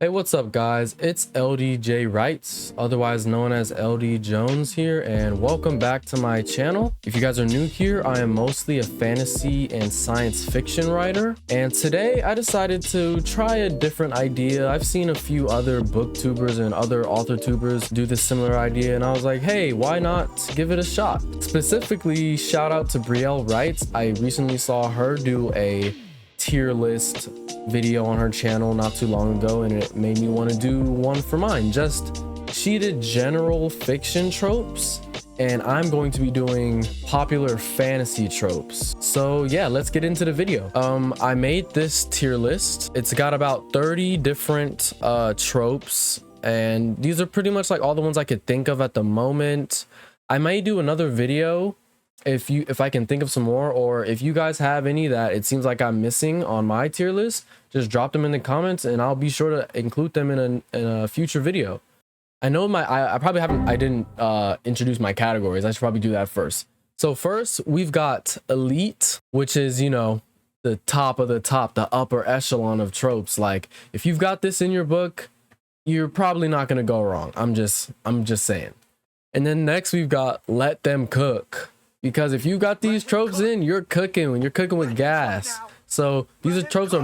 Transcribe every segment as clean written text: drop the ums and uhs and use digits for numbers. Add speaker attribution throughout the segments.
Speaker 1: Hey, what's up guys? It's LDJ Writes, otherwise known as LD Jones here, and welcome back to my channel. If you guys are new here, I am mostly a fantasy and science fiction writer, and today I decided to try a different idea. I've seen a few other booktubers and other author tubers do this similar idea, and I was like, hey, why not give it a shot? Specifically, shout out to Brielle Writes. I recently saw her do a tier list video on her channel not too long ago, and it made me want to do one for mine. She did general fiction tropes, and I'm going to be doing popular fantasy tropes. So yeah, let's get into the video. I made this tier list. It's got about 30 different tropes, and these are pretty much like all the ones I could think of at the moment. I may do another video if I can think of some more, or if you guys have any that it seems like I'm missing on my tier list, just drop them in the comments and I'll be sure to include them in a future video. I know I didn't introduce my categories. I should probably do that first. So first we've got elite, which is, you know, the top of the top, the upper echelon of tropes. Like if you've got this in your book, you're probably not going to go wrong. I'm just saying. And then next we've got let them cook. Because if you got these tropes in, you're cooking when you're cooking with gas. So these are tropes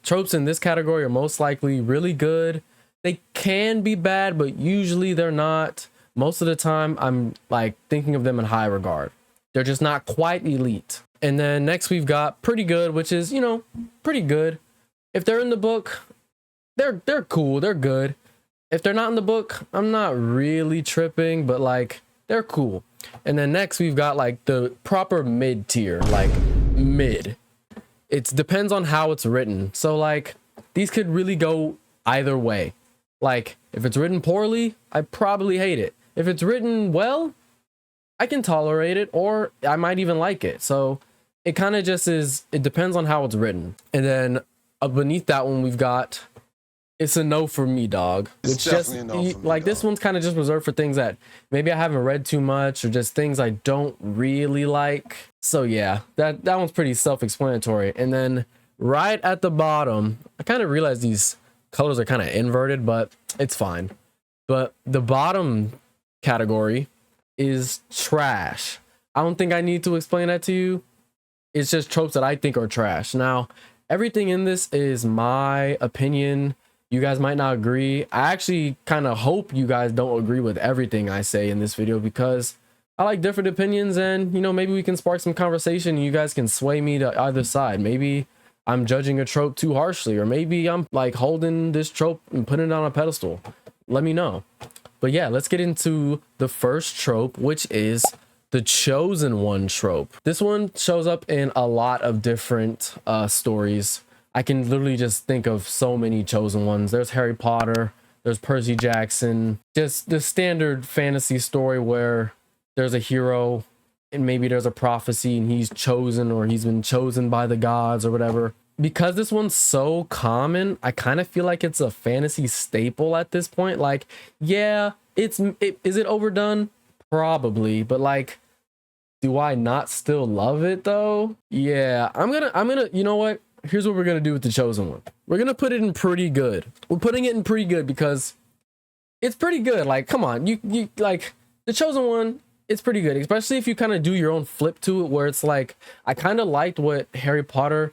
Speaker 1: tropes in this category are most likely really good. They can be bad, but usually they're not. Most of the time I'm like thinking of them in high regard. They're just not quite elite. And then next we've got pretty good, which is, you know, pretty good. If they're in the book, they're cool, they're good. If they're not in the book, I'm not really tripping, but like they're cool. And then next we've got like the proper mid tier, like mid. It depends on how it's written. So like these could really go either way. Like if it's written poorly, I probably hate it. If it's written well, I can tolerate it, or I might even like it. So it kind of just is, it depends on how it's written. And then beneath that one we've got it's a no for me, dog. It's just a no for me, like dog. This one's kind of just reserved for things that maybe I haven't read too much, or just things I don't really like. So yeah, that one's pretty self-explanatory. And then right at the bottom, I kind of realized these colors are kind of inverted, but it's fine. But the bottom category is trash. I don't think I need to explain that to you. It's just tropes that I think are trash. Now, everything in this is my opinion. You guys might not agree. I actually kind of hope you guys don't agree with everything I say in this video, because I like different opinions, and you know, maybe we can spark some conversation and you guys can sway me to either side. Maybe I'm judging a trope too harshly, or maybe I'm like holding this trope and putting it on a pedestal. Let me know. But yeah, let's get into the first trope, which is the chosen one trope. This one shows up in a lot of different stories. I can literally just think of so many chosen ones. There's Harry Potter, there's Percy Jackson, just the standard fantasy story where there's a hero and maybe there's a prophecy and he's chosen, or he's been chosen by the gods or whatever. Because this one's so common, I kind of feel like it's a fantasy staple at this point. Like, yeah, is it overdone? Probably, but like, do I not still love it though? Yeah, I'm gonna, you know what? Here's what we're gonna do with the chosen one. We're gonna put it in pretty good. We're putting it in pretty good because it's pretty good. Like, come on, you like the chosen one. It's pretty good, especially if you kind of do your own flip to it, where it's like, I kind of liked what Harry Potter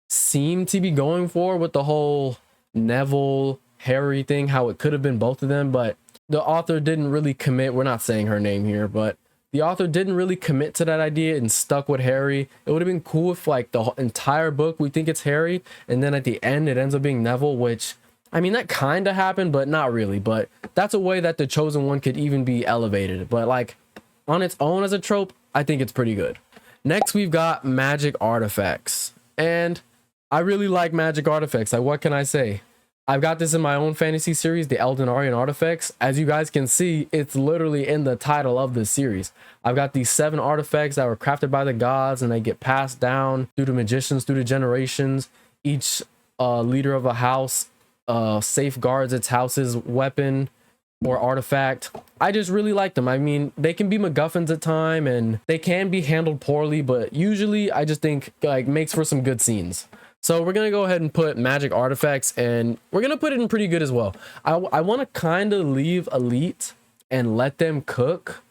Speaker 1: seemed to be going for with the whole Neville Harry thing, how it could have been both of them, but the author didn't really commit. We're not saying her name here, but the author didn't really commit to that idea and stuck with Harry. It would have been cool if like the entire book we think it's Harry, and then at the end it ends up being Neville, which, I mean, that kind of happened, but not really. But that's a way that the chosen one could even be elevated. But like on its own as a trope, I think it's pretty good. Next, we've got magic artifacts. And I really like magic artifacts. Like, what can I say? I've got this in my own fantasy series, the Eldenarian Artifacts. As you guys can see, it's literally in the title of the series. I've got these 7 artifacts that were crafted by the gods, and they get passed down through the magicians, through the generations. Each leader of a house safeguards its house's weapon or artifact. I just really like them. I mean, they can be MacGuffins at time, and they can be handled poorly, but usually I just think like makes for some good scenes. So we're gonna go ahead and put magic artifacts, and we're gonna put it in pretty good as well. I want to kind of leave elite and let them cook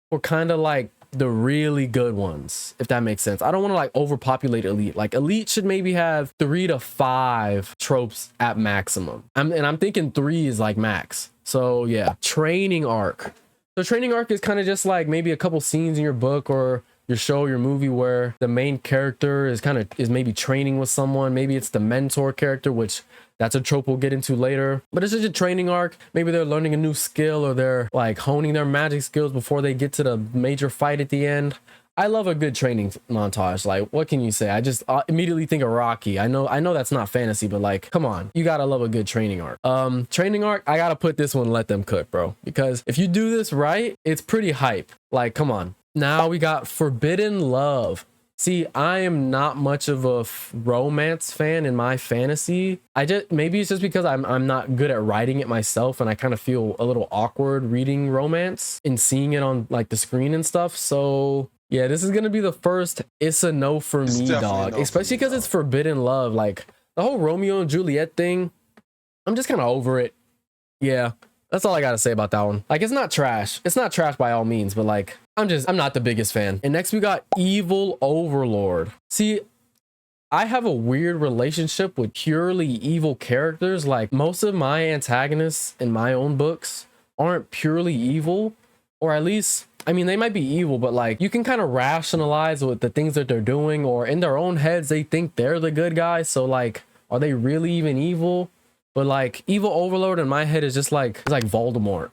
Speaker 1: for kind of like the really good ones, if that makes sense. I don't want to like overpopulate elite. Like elite should maybe have 3 to 5 tropes at maximum. I'm thinking 3 is like max. So yeah, training arc. The training arc is kind of just like maybe a couple scenes in your book or your show, your movie, where the main character is maybe training with someone. Maybe it's the mentor character, which that's a trope we'll get into later. But it's just a training arc. Maybe they're learning a new skill, or they're like honing their magic skills before they get to the major fight at the end. I love a good training montage. Like, what can you say? I just immediately think of Rocky. I know that's not fantasy, but like, come on, you gotta love a good training arc. Training arc, I gotta put this one, let them cook, bro. Because if you do this right, it's pretty hype. Like, come on. Now we got forbidden love. See, I am not much of a romance fan in my fantasy. Maybe it's just because I'm not good at writing it myself, and I kind of feel a little awkward reading romance and seeing it on like the screen and stuff. So yeah, this is gonna be the first. It's a no for me, dog. Especially because it's forbidden love. Like the whole Romeo and Juliet thing, I'm just kind of over it. Yeah, that's all I gotta say about that one. Like, it's not trash. It's not trash by all means, but like, I'm not the biggest fan. And next we got evil overlord. See, I have a weird relationship with purely evil characters. Like, most of my antagonists in my own books aren't purely evil, or at least, I mean, they might be evil, but like, you can kind of rationalize with the things that they're doing, or in their own heads, they think they're the good guy. So like, are they really even evil? But like, evil overlord in my head is just like, it's like Voldemort.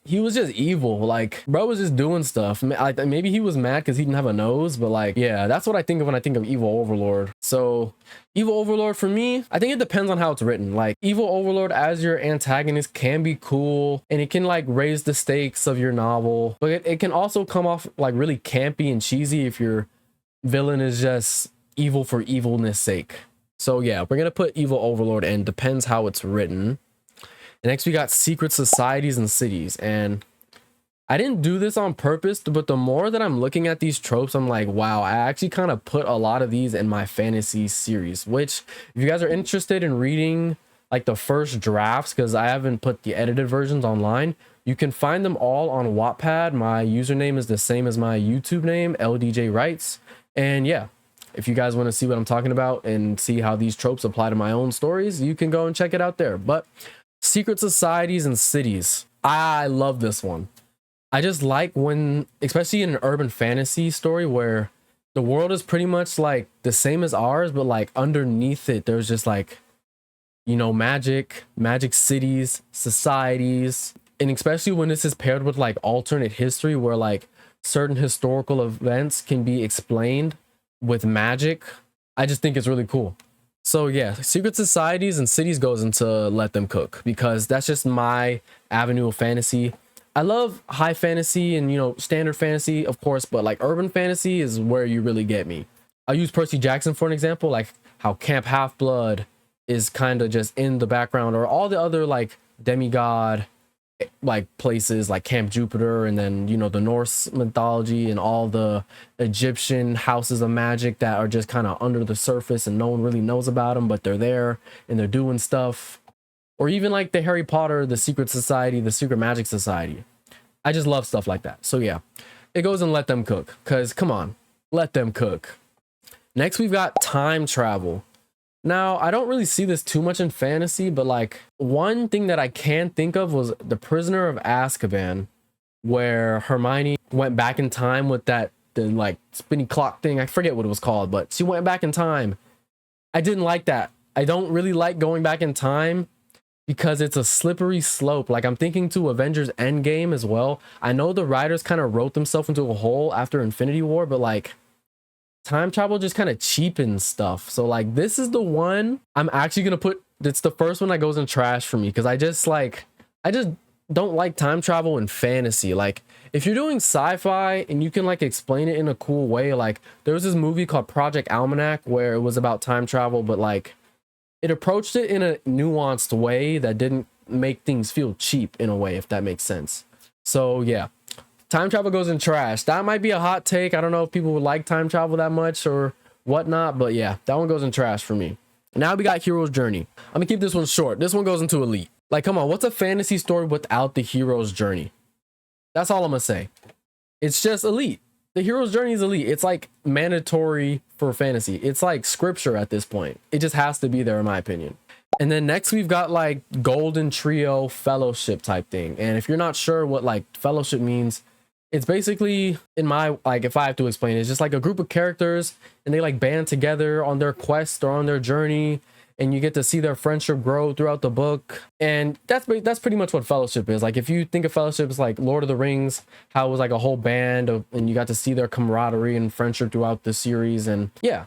Speaker 1: He was just evil. Like, bro was just doing stuff. Maybe he was mad because he didn't have a nose, but like, yeah, that's what I think of when I think of evil overlord. So evil overlord for me, I think it depends on how it's written. Like, evil overlord as your antagonist can be cool, and it can like raise the stakes of your novel, but it can also come off like really campy and cheesy if your villain is just evil for evilness sake. So yeah, we're gonna put evil overlord, and depends how it's written. And next we got secret societies and cities. And I didn't do this on purpose, but the more that I'm looking at these tropes, I'm like, wow, I actually kind of put a lot of these in my fantasy series, which if you guys are interested in reading like the first drafts, because I haven't put the edited versions online, you can find them all on Wattpad. My username is the same as my YouTube name, LDJ Writes. And yeah, if you guys want to see what I'm talking about and see how these tropes apply to my own stories, you can go and check it out there. But secret societies and cities, I love this one. I just like when, especially in an urban fantasy story where the world is pretty much like the same as ours, but like underneath it, there's just like, you know, magic cities, societies. And especially when this is paired with like alternate history where like certain historical events can be explained with magic. I just think it's really cool. So yeah, secret societies and cities goes into let them cook, because that's just my avenue of fantasy. I love high fantasy and, you know, standard fantasy, of course, but like urban fantasy is where you really get me. I'll use Percy Jackson for an example, like how Camp Half-Blood is kind of just in the background, or all the other like demigod like places like Camp Jupiter, and then, you know, the Norse mythology and all the Egyptian houses of magic that are just kind of under the surface and no one really knows about them, but they're there and they're doing stuff. Or even like the Harry Potter, the Secret Society, the Secret Magic Society. I just love stuff like that. So yeah, it goes in let them cook, because come on, let them cook. Next we've got time travel. Now, I don't really see this too much in fantasy, but like one thing that I can think of was The Prisoner of Azkaban, where Hermione went back in time with the like spinny clock thing. I forget what it was called, but she went back in time. I didn't like that. I don't really like going back in time because it's a slippery slope. Like, I'm thinking to Avengers Endgame as well. I know the writers kind of wrote themselves into a hole after Infinity War, but like, time travel just kind of cheapens stuff. So like, this is the one I'm actually gonna put, it's the first one that goes in trash for me, because I just don't like time travel in fantasy. Like, if you're doing sci-fi and you can like explain it in a cool way, like there was this movie called Project Almanac where it was about time travel, but like it approached it in a nuanced way that didn't make things feel cheap in a way, if that makes sense. So yeah, time travel goes in trash. That might be a hot take. I don't know if people would like time travel that much or whatnot, but yeah, that one goes in trash for me. Now we got hero's journey. I'm gonna keep this one short. This one goes into elite. Like, come on, what's a fantasy story without the hero's journey? That's all I'm gonna say. It's just elite. The hero's journey is elite. It's like mandatory for fantasy. It's like scripture at this point. It just has to be there, in my opinion. And then next we've got like golden trio fellowship type thing. And if you're not sure what like fellowship means, it's basically, in my, like, if I have to explain it, it's just like a group of characters and they like band together on their quest or on their journey, and you get to see their friendship grow throughout the book. And that's pretty much what fellowship is. Like, if you think of fellowship as like Lord of the Rings, how it was like a whole band of, and you got to see their camaraderie and friendship throughout the series. And yeah,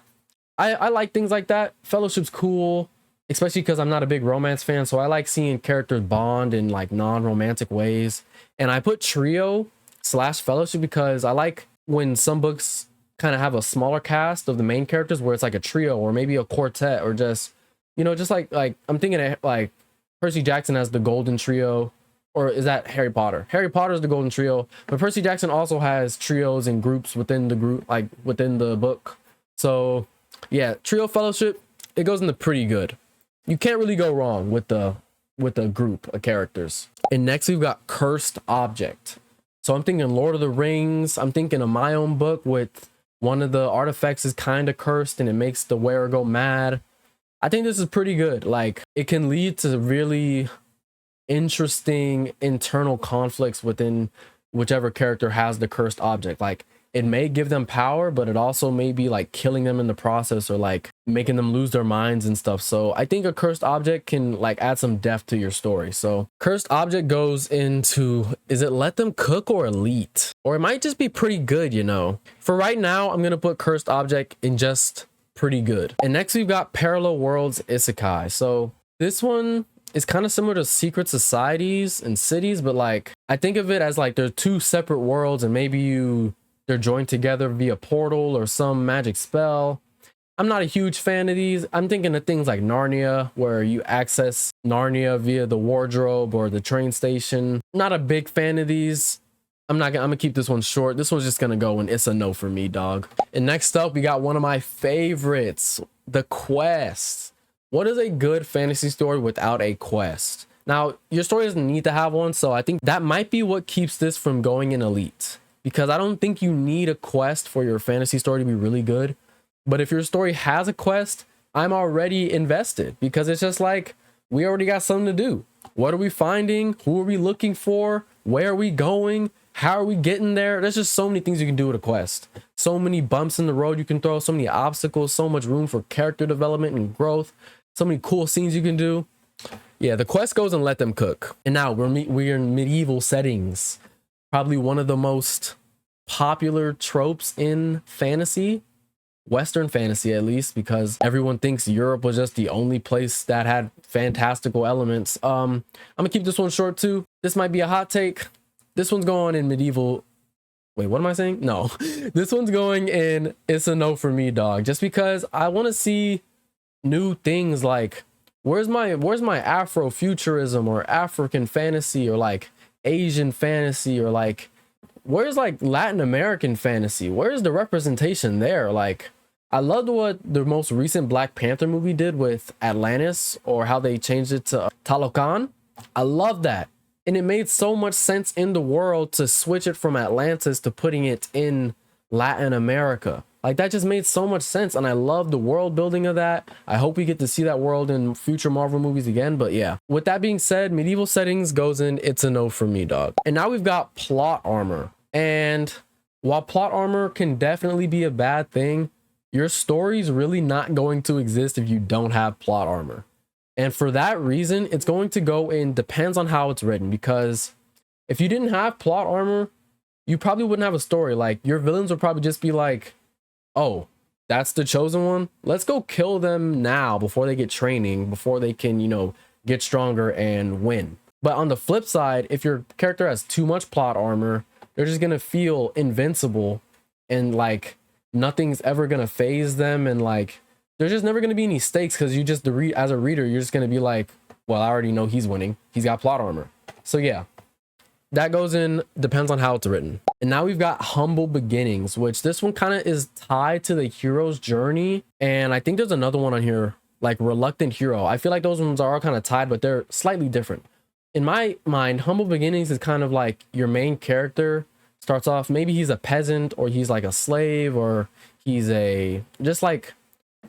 Speaker 1: I like things like that. Fellowship's cool, especially because I'm not a big romance fan, so I like seeing characters bond in like non-romantic ways. And I put trio / fellowship because I like when some books kind of have a smaller cast of the main characters, where it's like a trio or maybe a quartet, or just, you know, just like I'm thinking of like Percy Jackson as the golden trio, or is that Harry Potter? Harry Potter is the golden trio, but Percy Jackson also has trios and groups within the group, like within the book. So yeah, trio fellowship, it goes into pretty good. You can't really go wrong with the group of characters. And next we've got cursed object. So I'm thinking Lord of the Rings. I'm thinking of my own book with one of the artifacts is kind of cursed and it makes the wearer go mad. I think this is pretty good. Like, it can lead to really interesting internal conflicts within whichever character has the cursed object. Like, it may give them power, but it also may be like killing them in the process, or like making them lose their minds and stuff. So I think a cursed object can like add some depth to your story. So cursed object goes into, is it let them cook or elite? Or it might just be pretty good, you know. For right now, I'm gonna put cursed object in just pretty good. And next we've got parallel worlds isekai. So this one is kind of similar to secret societies and cities, but like I think of it as like they're two separate worlds, and maybe they're joined together via portal or some magic spell. I'm not a huge fan of these. I'm thinking of things like Narnia, where you access Narnia via the wardrobe or the train station. Not a big fan of these. I'm gonna keep this one short. This one's just gonna go and it's a no for me, dog. And next up, we got one of my favorites, the quest. What is a good fantasy story without a quest? Now, your story doesn't need to have one, so I think that might be what keeps this from going in elite. Because I don't think you need a quest for your fantasy story to be really good. But if your story has a quest, I'm already invested, because it's just like, we already got something to do. What are we finding? Who are we looking for? Where are we going? How are we getting there? There's just so many things you can do with a quest. So many bumps in the road you can throw, so many obstacles, so much room for character development and growth, so many cool scenes you can do. Yeah, the quest goes and let them cook. And now we're in medieval settings. Probably one of the most popular tropes in fantasy, Western fantasy at least, because everyone thinks Europe was just the only place that had fantastical elements. I'm gonna keep this one short too. This might be a hot take. This one's going in medieval. Wait, what am I saying? No, this one's going in, it's a no for me, dog. Just because I want to see new things. Like, where's my Afrofuturism or African fantasy, or like Asian fantasy, or like where's like Latin American fantasy? Where's the representation there? Like, I loved what the most recent Black Panther movie did with Atlantis, or how they changed it to Talocan. I love that. And it made so much sense in the world to switch it from Atlantis to putting it in Latin America. Like, that just made so much sense, and I love the world building of that. I hope we get to see that world in future Marvel movies again. But yeah, with that being said, medieval settings goes in, it's a no for me, dog. And now we've got plot armor. And while plot armor can definitely be a bad thing, your story's really not going to exist if you don't have plot armor. And for that reason, it's going to go in, depends on how it's written, because if you didn't have plot armor, you probably wouldn't have a story. Like, your villains would probably just be like, oh, that's the chosen one, let's go kill them now before they get training, before they can, you know, get stronger and win. But on the flip side, if your character has too much plot armor, they're just gonna feel invincible, and like nothing's ever gonna phase them, and like there's just never gonna be any stakes, because you just, as a reader, you're just gonna be like, well, I already know he's winning, he's got plot armor. So yeah, that goes in, depends on how it's written. And now we've got humble beginnings, which this one kind of is tied to the hero's journey. And I think there's another one on here like reluctant hero. I feel like those ones are all kind of tied, but they're slightly different. In my mind, humble beginnings is kind of like your main character starts off, maybe he's a peasant, or he's like a slave, or he's a just like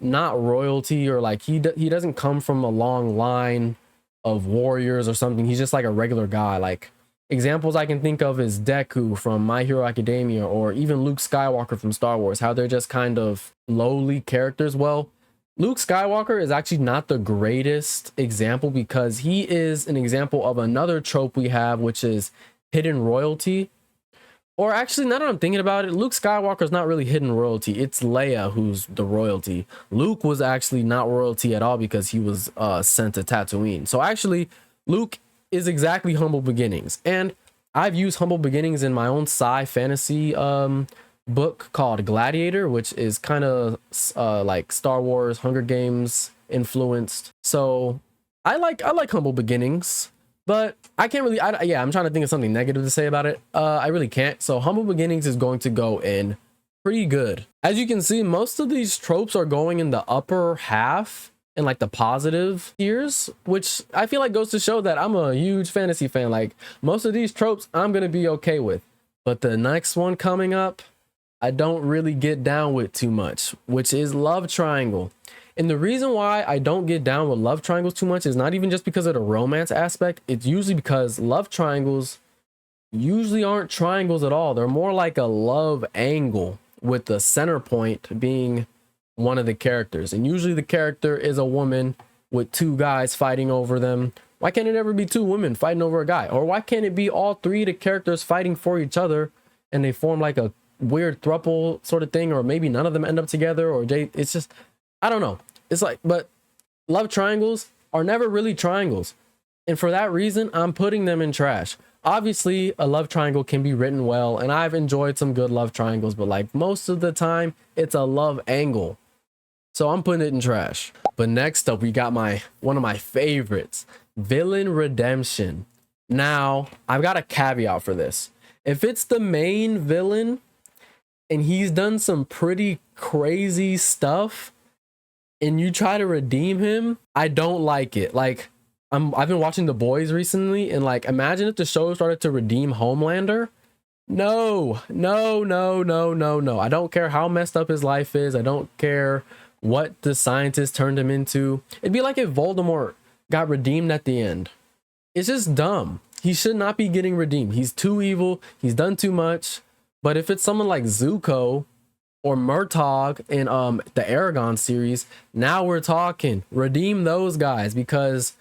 Speaker 1: not royalty, or like he doesn't come from a long line of warriors or something. He's just like a regular guy. Like examples I can think of is Deku from My Hero Academia, or even Luke Skywalker from Star Wars, how they're just kind of lowly characters. Well, Luke Skywalker is actually not the greatest example because he is an example of another trope we have, which is hidden royalty. Or actually, now that I'm thinking about it, Luke Skywalker is not really hidden royalty. It's Leia who's the royalty. Luke was actually not royalty at all because he was sent to Tatooine. So actually, Luke is exactly humble beginnings. And I've used humble beginnings in my own sci fantasy book called Gladiator, which is kind of like Star Wars, Hunger Games influenced. So I like humble beginnings. But I can't really, yeah, I'm trying to think of something negative to say about it. I really can't. So humble beginnings is going to go in pretty good. As you can see, most of these tropes are going in the upper half and like the positive tiers, which I feel like goes to show that I'm a huge fantasy fan. Like most of these tropes I'm going to be okay with. But the next one coming up, I don't really get down with too much, which is love triangle. And the reason why I don't get down with love triangles too much is not even just because of the romance aspect. It's usually because love triangles usually aren't triangles at all. They're more like a love angle, with the center point being one of the characters. And usually the character is a woman with two guys fighting over them. Why can't it ever be two women fighting over a guy? Or why can't it be all three of the characters fighting for each other and they form like a weird throuple sort of thing? Or maybe none of them end up together, or it's just, I don't know. It's like, but love triangles are never really triangles. And for that reason, I'm putting them in trash. Obviously, a love triangle can be written well, and I've enjoyed some good love triangles, but like most of the time, it's a love angle. So I'm putting it in trash. But next up, we got one of my favorites, villain redemption. Now, I've got a caveat for this. If it's the main villain and he's done some pretty crazy stuff, and you try to redeem him, I don't like it. Like, I've been watching The Boys recently, and like, imagine if the show started to redeem Homelander. No. I don't care how messed up his life is. I don't care what the scientist turned him into. It'd be like if Voldemort got redeemed at the end. It's just dumb. He should not be getting redeemed. He's too evil. He's done too much. But if it's someone like Zuko or Murtaugh in the Aragon series, now we're talking. Redeem those guys, because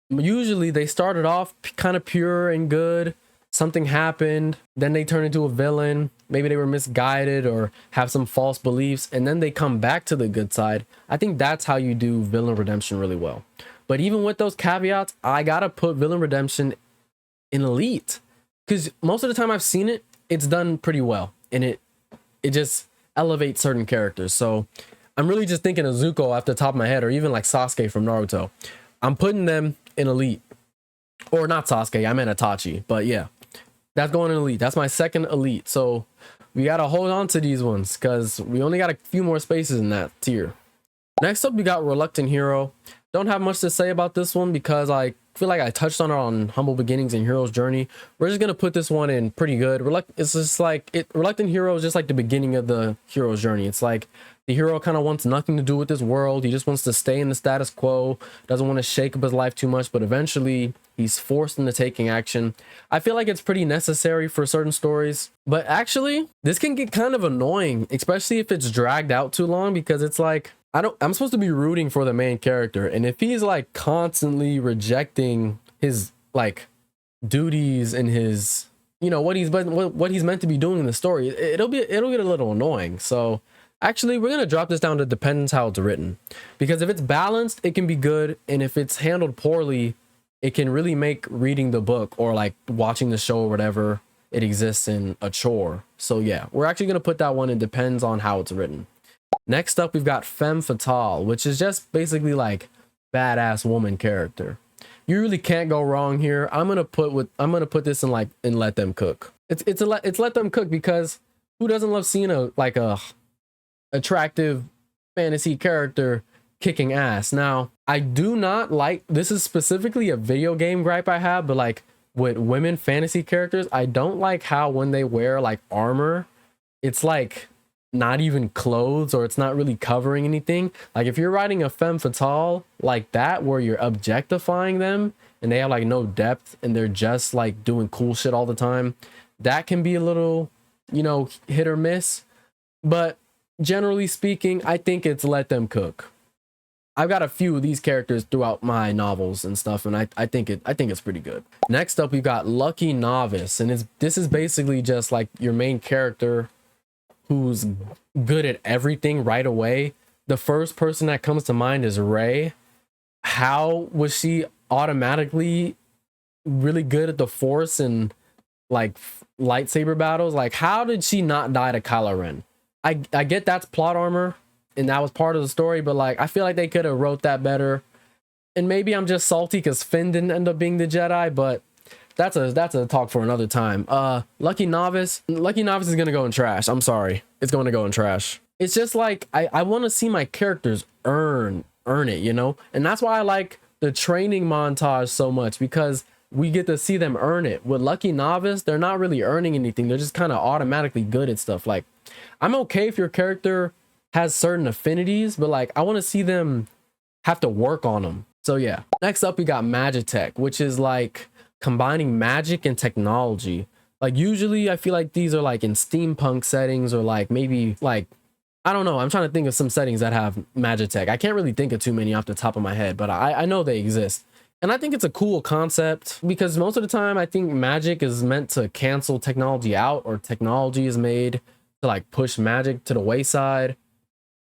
Speaker 1: usually they started off kind of pure and good. Something happened, then they turn into a villain. Maybe they were misguided or have some false beliefs, and then they come back to the good side. I think that's how you do villain redemption really well. But even with those caveats, I gotta put villain redemption in elite, because most of the time I've seen it, it's done pretty well, and it just elevate certain characters. So I'm really just thinking of Zuko off the top of my head, or even like Sasuke from Naruto. I'm putting them in elite. Or not Sasuke, I meant Itachi. But yeah, that's going in elite. That's my second elite. So we got to hold on to these ones, because we only got a few more spaces in that tier. Next up, we got reluctant hero. Don't have much to say about this one because I feel like I touched on it on Humble Beginnings and Hero's Journey. We're just gonna put this one in pretty good. It's just like reluctant hero is just like the beginning of the hero's journey. It's like the hero kind of wants nothing to do with this world. He just wants to stay in the status quo, doesn't want to shake up his life too much, but eventually he's forced into taking action. I feel like it's pretty necessary for certain stories, but actually this can get kind of annoying, especially if it's dragged out too long, because it's like, I'm supposed to be rooting for the main character, and if he's like constantly rejecting his like duties and his, you know, what he's meant to be doing in the story, it'll get a little annoying. So actually, we're gonna drop this down to depends how it's written, because if it's balanced, it can be good, and if it's handled poorly, it can really make reading the book or like watching the show or whatever it exists in a chore. So yeah, we're actually gonna put that one in depends on how it's written. Next up, we've got femme fatale, which is just basically like badass woman character. You really can't go wrong here. I'm gonna put this in like in Let Them Cook. It's Let Them Cook, because who doesn't love seeing a attractive fantasy character kicking ass. Now, I do not like, this is specifically a video game gripe I have, but like with women fantasy characters, I don't like how when they wear like armor, it's like not even clothes, or it's not really covering anything. Like if you're writing a femme fatale like that, where you're objectifying them and they have like no depth and they're just like doing cool shit all the time, that can be a little, you know, hit or miss. But generally speaking, I think it's let them cook. I've got a few of these characters throughout my novels and stuff, and I think it's pretty good. Next up, we got Lucky Novice, and this is basically just like your main character who's good at everything right away. The first person that comes to mind is Rey. How was she automatically really good at the Force and like lightsaber battles? Like, how did she not die to Kylo Ren? I get that's plot armor, and that was part of the story, but like I feel like they could have wrote that better. And maybe I'm just salty because Finn didn't end up being the Jedi, but that's a talk for another time. Lucky Novice is gonna go in trash. I'm sorry, it's going to go in trash. It's just like I want to see my characters earn it, you know, and that's why I like the training montage so much, because we get to see them earn it. With Lucky Novice, they're not really earning anything. They're just kind of automatically good at stuff. Like, I'm okay if your character has certain affinities, but like I want to see them have to work on them. So yeah. Next up, we got Magitech, which is like combining magic and technology. Like usually I feel like these are like in steampunk settings, or like maybe like, I don't know, I'm trying to think of some settings that have Magitech. I can't really think of too many off the top of my head, but I know they exist. And I think it's a cool concept, because most of the time I think magic is meant to cancel technology out, or technology is made to like push magic to the wayside.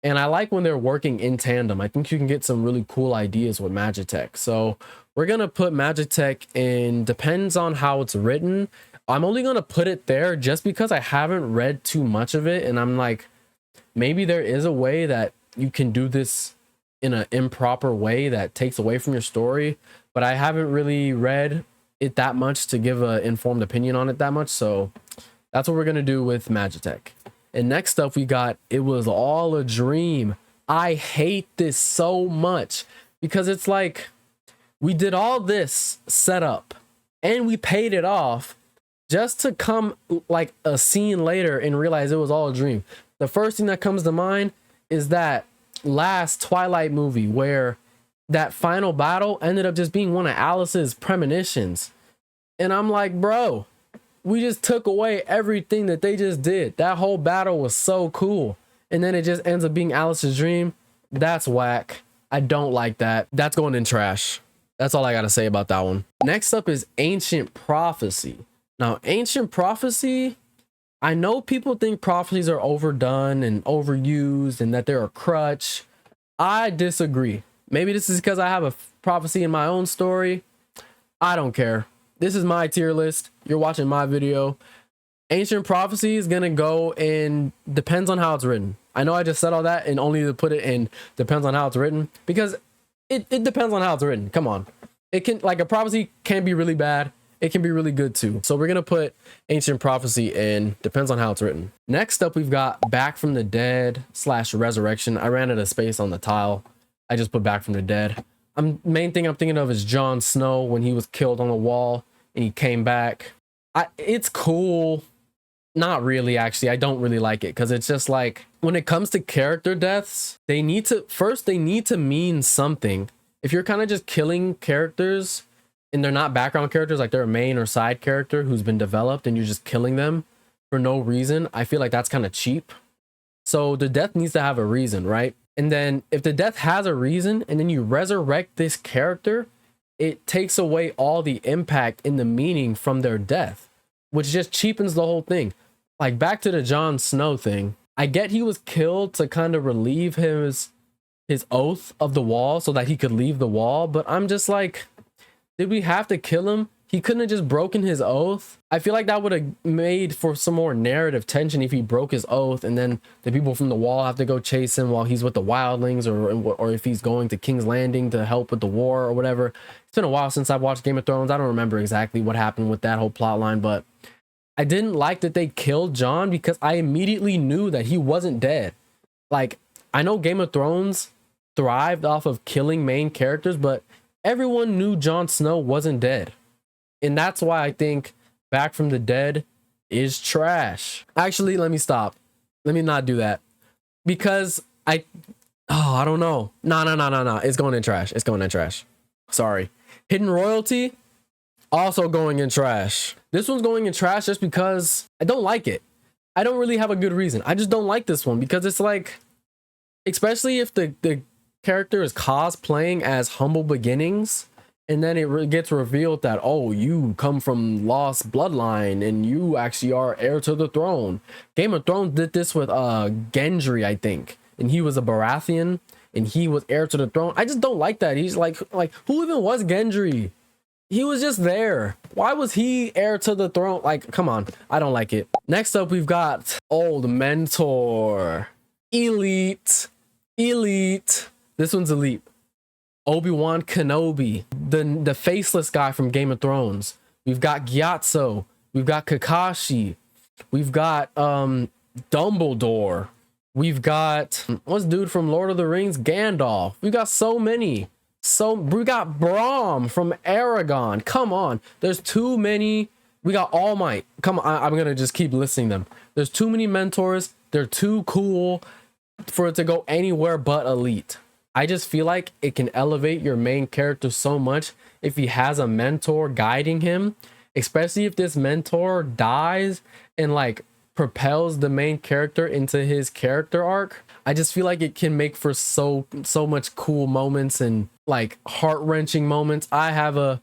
Speaker 1: And I like when they're working in tandem. I think you can get some really cool ideas with Magitech. So we're going to put Magitech in, depends on how it's written. I'm only going to put it there just because I haven't read too much of it. And I'm like, maybe there is a way that you can do this in an improper way that takes away from your story, but I haven't really read it that much to give an informed opinion on it that much. So that's what we're going to do with Magitech. And next up, we got It Was All a Dream. I hate this so much, because it's like we did all this setup and we paid it off just to come like a scene later and realize it was all a dream. The first thing that comes to mind is that last Twilight movie where that final battle ended up just being one of Alice's premonitions. And I'm like, bro, we just took away everything that they just did. That whole battle was so cool, and then it just ends up being Alice's dream. That's whack. I don't like that. That's going in trash. That's all I gotta say about that one. Next up is Ancient Prophecy. Now, Ancient Prophecy, I know people think prophecies are overdone and overused and that they're a crutch. I disagree. Maybe this is because I have a prophecy in my own story. I don't care. This is my tier list. You're watching my video. Ancient Prophecy is gonna go in depends on how it's written. I know I just said all that and only to put it in depends on how it's written, because it depends on how it's written. Come on. It can, like, a prophecy can be really bad. It can be really good too. So we're gonna put Ancient Prophecy in depends on how it's written. Next up, we've got Back from the Dead / Resurrection. I ran out of space on the tile. I just put Back from the Dead. Main thing I'm thinking of is Jon Snow when he was killed on the wall and he came back. It's cool. Not really, actually. I don't really like it, because it's just like when it comes to character deaths, they need to mean something. If you're kind of just killing characters and they're not background characters, like they're a main or side character who's been developed and you're just killing them for no reason, I feel like that's kind of cheap. So the death needs to have a reason, right? And then if the death has a reason and then you resurrect this character, it takes away all the impact and the meaning from their death, which just cheapens the whole thing. Like, back to the Jon Snow thing. I get he was killed to kind of relieve his oath of the wall so that he could leave the wall, but I'm just like, did we have to kill him? He couldn't have just broken his oath. I feel like that would have made for some more narrative tension if he broke his oath and then the people from the wall have to go chase him while he's with the wildlings, or if he's going to King's Landing to help with the war or whatever. It's been a while since I've watched Game of Thrones. I don't remember exactly what happened with that whole plot line, but I didn't like that they killed Jon because I immediately knew that he wasn't dead. Like, I know Game of Thrones thrived off of killing main characters, but everyone knew Jon Snow wasn't dead. And that's why I think Back from the Dead is trash. Actually, let me stop. Let me not do that. Because I don't know. No. It's going in trash. It's going in trash. Sorry. Hidden Royalty, also going in trash. This one's going in trash just because I don't like it. I don't really have a good reason. I just don't like this one because it's like, especially if the character is cosplaying as humble beginnings, and then it gets revealed that, oh, you come from lost bloodline and you actually are heir to the throne. Game of Thrones did this with Gendry, I think, and he was a Baratheon and he was heir to the throne. I just don't like that. He's like who even was Gendry? He was just there. Why was he heir to the throne? Like, come on. I don't like it. Next up, we've got Old Mentor. Elite. This one's elite. Obi-Wan Kenobi, the faceless guy from Game of Thrones. We've got Gyatso. We've got Kakashi. We've got Dumbledore. We've got what's dude from Lord of the Rings? Gandalf. We got so many. We got Braum from Aragon. Come on. There's too many. We got All Might. Come on. I'm gonna just keep listing them. There's too many mentors. They're too cool for it to go anywhere but elite. I just feel like it can elevate your main character so much if he has a mentor guiding him, especially if this mentor dies and like propels the main character into his character arc. I just feel like it can make for so much cool moments and like heart-wrenching moments. I have a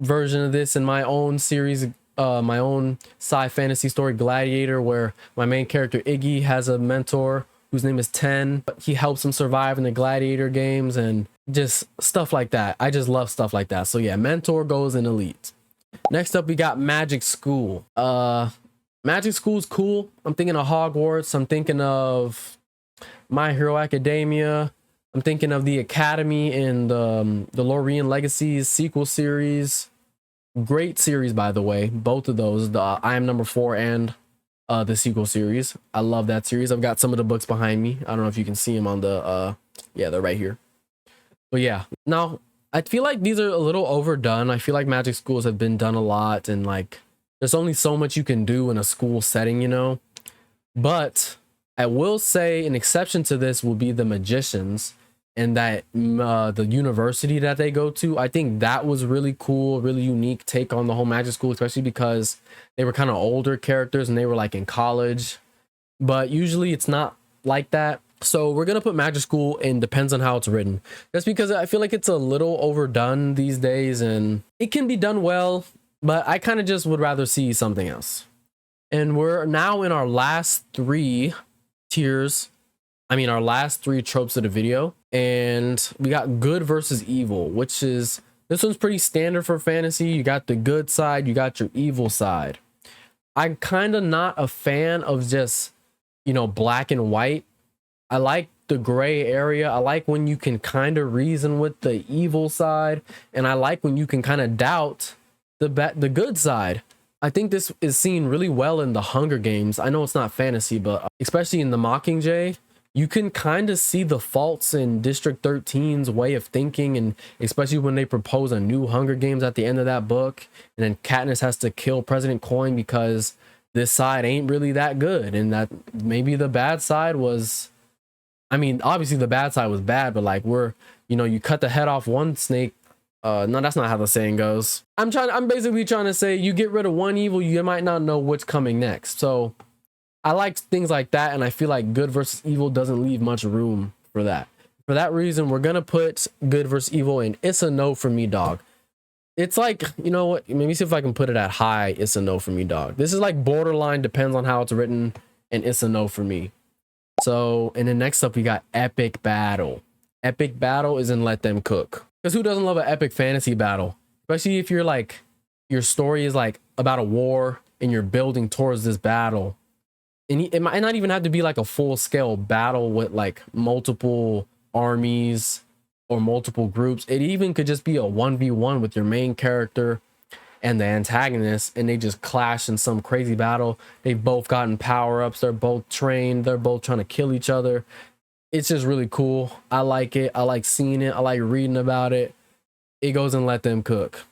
Speaker 1: version of this in my own series, my own sci fantasy story, Gladiator, where my main character Iggy has a mentor whose name is 10. He helps him survive in the Gladiator games and just stuff like that. I just love stuff like that. So yeah, mentor goes in elite. Next up, we got Magic School. Magic School's cool. I'm thinking of Hogwarts. I'm thinking of My Hero Academia. I'm thinking of the Academy in the Lorien Legacies sequel series. Great series, by the way. Both of those, the I Am Number 4 and the sequel series. I love that series. I've got some of the books behind me. I don't know if you can see them on the yeah, they're right here. But yeah, now I feel like these are a little overdone. I feel like Magic Schools have been done a lot, and like there's only so much you can do in a school setting, you know. But I will say an exception to this will be the Magicians, and that the university that they go to. I think that was really cool, really unique take on the whole Magic School, especially because they were kind of older characters and they were like in college, but usually it's not like that. So we're gonna put Magic School in depends on how it's written, just because I feel like it's a little overdone these days, and it can be done well, but I kind of just would rather see something else. And we're now in our last three tiers. I mean, our last three tropes of the video, and we got good versus evil, which is, this one's pretty standard for fantasy. You got the good side, you got your evil side. I'm kind of not a fan of just, you know, black and white. I like the gray area. I like when you can kind of reason with the evil side, and I like when you can kind of doubt the good side. I think this is seen really well in the Hunger Games. I know it's not fantasy, but especially in the Mockingjay, you can kind of see the faults in District 13's way of thinking, and especially when they propose a new Hunger Games at the end of that book, and then Katniss has to kill President Coin because this side ain't really that good, and that maybe the bad side was, I mean, obviously the bad side was bad, but like you know, you cut the head off one snake. No, that's not how the saying goes. I'm basically trying to say you get rid of one evil, you might not know what's coming next. So I like things like that, and I feel like good versus evil doesn't leave much room for that. For that reason, we're gonna put good versus evil, and it's a no for me, dog. It's like, you know what? Let me see if I can put it at high. It's a no for me, dog. This is like borderline, depends on how it's written, and it's a no for me. So, and then next up, we got epic battle. Epic battle is in Let Them Cook. Because who doesn't love an epic fantasy battle? Especially if you're like, your story is like about a war and you're building towards this battle. And it might not even have to be like a full scale battle with like multiple armies or multiple groups. It even could just be a 1v1 with your main character and the antagonist, and they just clash in some crazy battle. They've both gotten power-ups, they're both trained, they're both trying to kill each other. It's just really cool. I like it. I like seeing it. I like reading about it. It goes and let them cook.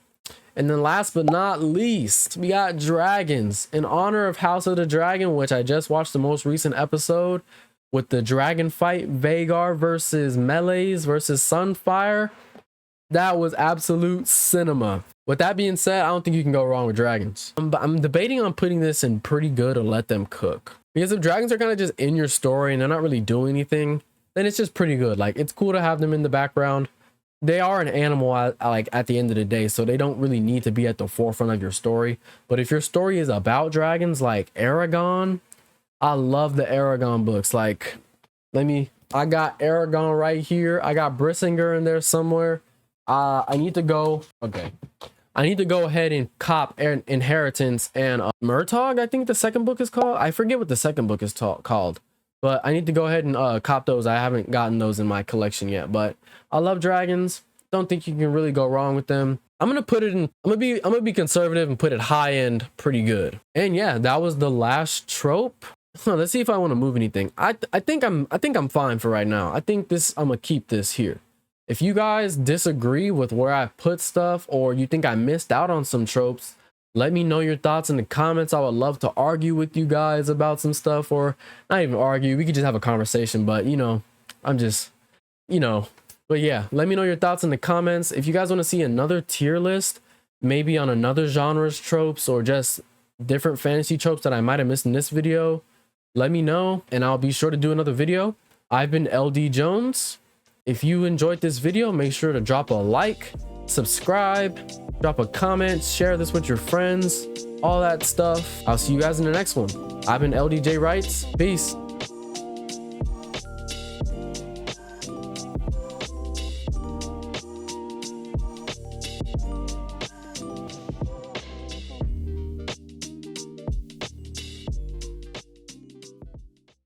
Speaker 1: And then last but not least, we got dragons. In honor of House of the Dragon, which I just watched the most recent episode with the dragon fight, Vhagar versus Melees versus Sunfire. That was absolute cinema. With that being said, I don't think you can go wrong with dragons. I'm debating on putting this in pretty good or let them cook. Because if dragons are kind of just in your story and they're not really doing anything, then it's just pretty good. Like, it's cool to have them in the background. They are an animal, like, at the end of the day, so they don't really need to be at the forefront of your story. But if your story is about dragons, like Aragon, I love the Aragon books. Like, I got Aragon right here. I got Brissinger in there somewhere. I need to go ahead and cop Inheritance and Murtagh, I think the second book is called. I forget what the second book is called. But I need to go ahead and cop those. I haven't gotten those in my collection yet. But I love dragons. Don't think you can really go wrong with them. I'm gonna put it in. I'm gonna be conservative and put it high end, pretty good. And yeah, that was the last trope. Let's see if I want to move anything. I think I'm fine for right now. I think I'm gonna keep this here. If you guys disagree with where I put stuff, or you think I missed out on some tropes, let me know your thoughts in the comments. I would love to argue with you guys about some stuff, or not even argue. We could just have a conversation, but you know, I'm just, you know, but yeah, let me know your thoughts in the comments. If you guys want to see another tier list, maybe on another genre's tropes or just different fantasy tropes that I might have missed in this video, let me know and I'll be sure to do another video. I've been LD Jones. If you enjoyed this video, make sure to drop a like, subscribe, drop a comment, share this with your friends, all that stuff. I'll see you guys in the next one. I've been LDJ Writes. Peace.